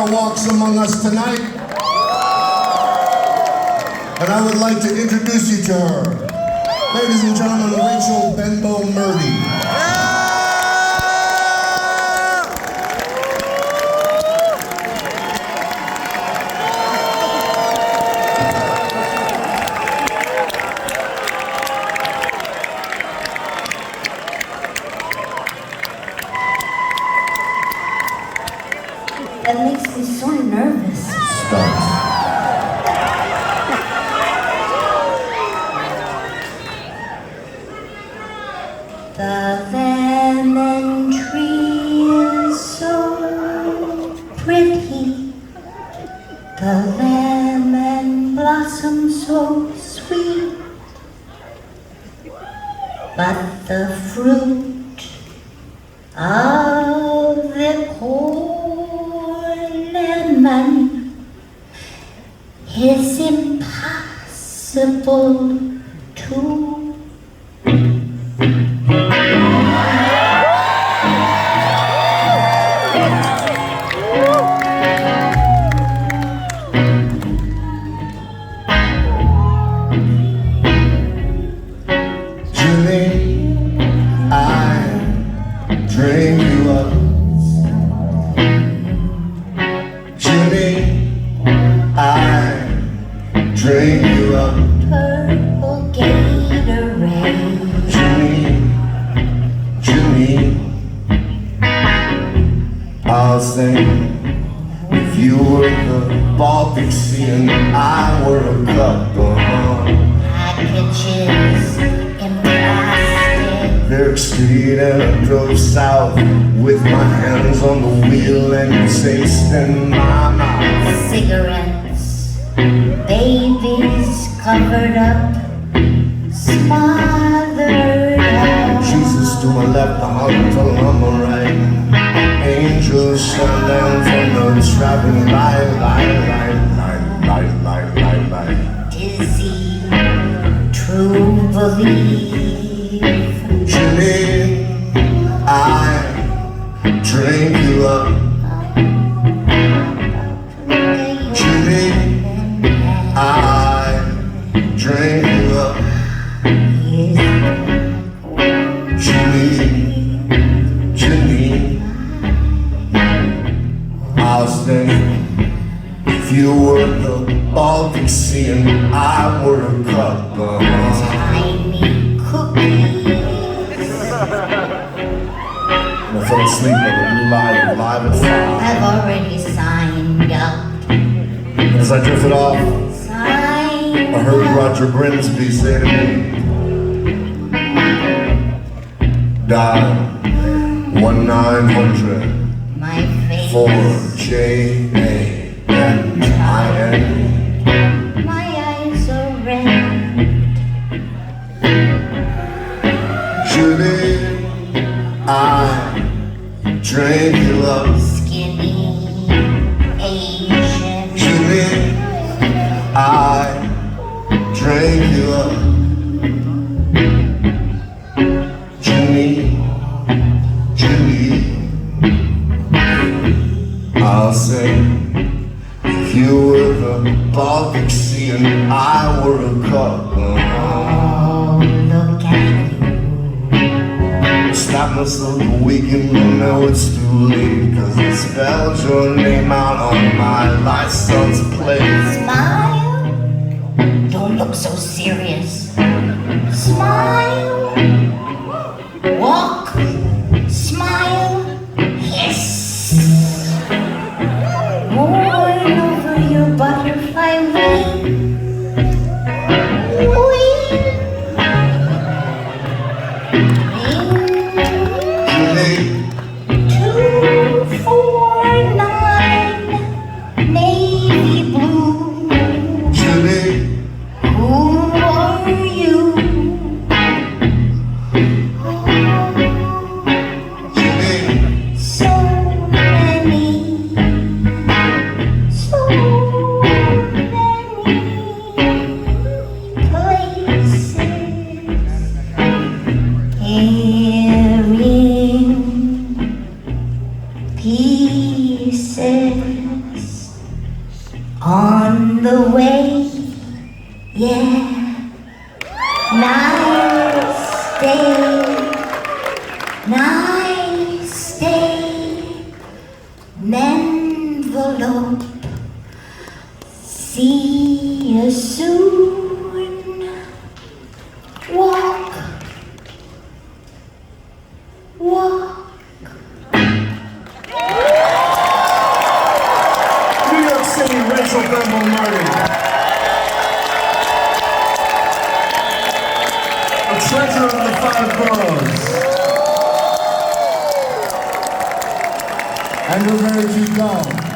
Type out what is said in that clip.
now walks among us tonight. And I would like to introduce you to her. Ladies and gentlemen, Rachel Benbow Murdy. That makes me so nervous. Stop. The lemon tree is so pretty. The lemon blossom so sweet. But the fruit of the poor lemon is impossible to Janine, I drink you up. Janine, I drink you up. purple Gatorade. Janine, I'll sing. If you were the Baltic Sea and I were a cup of Packages in plastic. Lyric Street, and I drove south with my hands on the wheel and your taste in my mouth. Cigarettes, babies covered up, smothered up. Jesus to my left, the hunter on my right. Angels shine down from the traveling light. Dizzy, true belief. Janine, I drink you up. Janine, I drink you up. Janine, I'll stay. If you were the Baltic Sea and I were a cup of Tiny cookies. I fell asleep on the blue light, live at 5. I've already signed up. As I drifted off, Signed I heard up. Roger Grimsby say to me, dial 1-900 My face. for Janine. My eyes are red. Janine, I drink you up. Skinny Asian. Janine, I drink you up. Janine, I'll say, if you were the Baltic Sea and I were a cup of Oh, look at you. Stop myself a weekend, but now it's too late. Cause I spelled your name out on my license plate. Smile. Don't look so serious. Smile. Walk. Smile. Hiss. Mourn over your butterfly wing. Janine, 249 navy blue. Janine, Who are you? Janine, On the way, yeah. Nice day, nice day. Envelope, see you soon. Walk, walk. New York City, Rachel Benbow Murdy. A treasure of the five boroughs. And we're ready to go.